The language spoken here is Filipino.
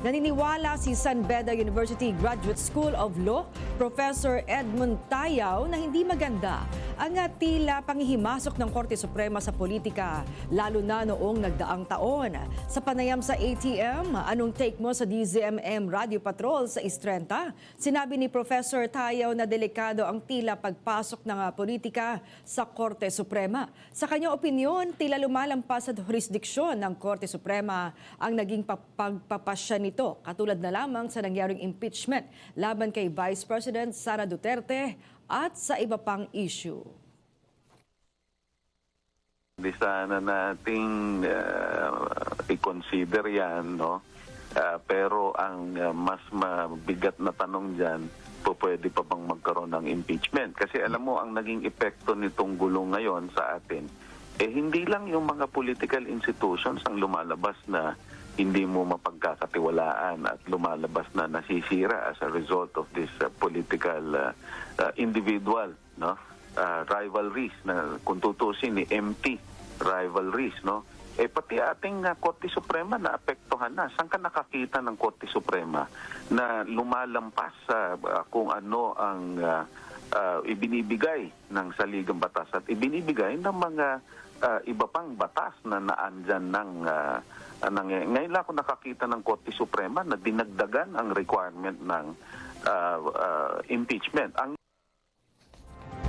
Naniniwala si San Beda University Graduate School of Law, Professor Edmund Tayaw, na hindi maganda ang tila panghihimasok ng Korte Suprema sa politika, lalo na noong nagdaang taon. Sa panayam sa ATM, anong take mo sa DZMM Radio Patrol sa Istrenta? Sinabi ni Professor Tayaw na delikado ang tila pagpasok ng politika sa Korte Suprema. Sa kanyang opinyon, tila lumalampas sa jurisdiksyon ng Korte Suprema ang naging pagpapasya nito, katulad na lamang sa nangyaring impeachment laban kay Vice President Sara Duterte at sa iba pang issue. Di sana nating i-consider yan, no? Pero ang mas mabigat na tanong dyan, pwede pa bang magkaroon ng impeachment? Kasi alam mo, ang naging epekto nitong gulong ngayon sa atin, hindi lang yung mga political institutions ang lumalabas na hindi mo mapagkakatiwalaan at lumalabas na nasisira as a result of this political individual, no, rivalries na kung tutusin ni empty rivalries, no, pati ating Korte Suprema na apektuhan na. Saan ka nakakita ng Korte Suprema na lumalampas sa kung ano ang ibinibigay ng saligang batas at ibinibigay ng mga iba pang batas na naandyan ng ngayon lang ako nakakita ng Korte Suprema na dinagdagan ang requirement ng impeachment. Ang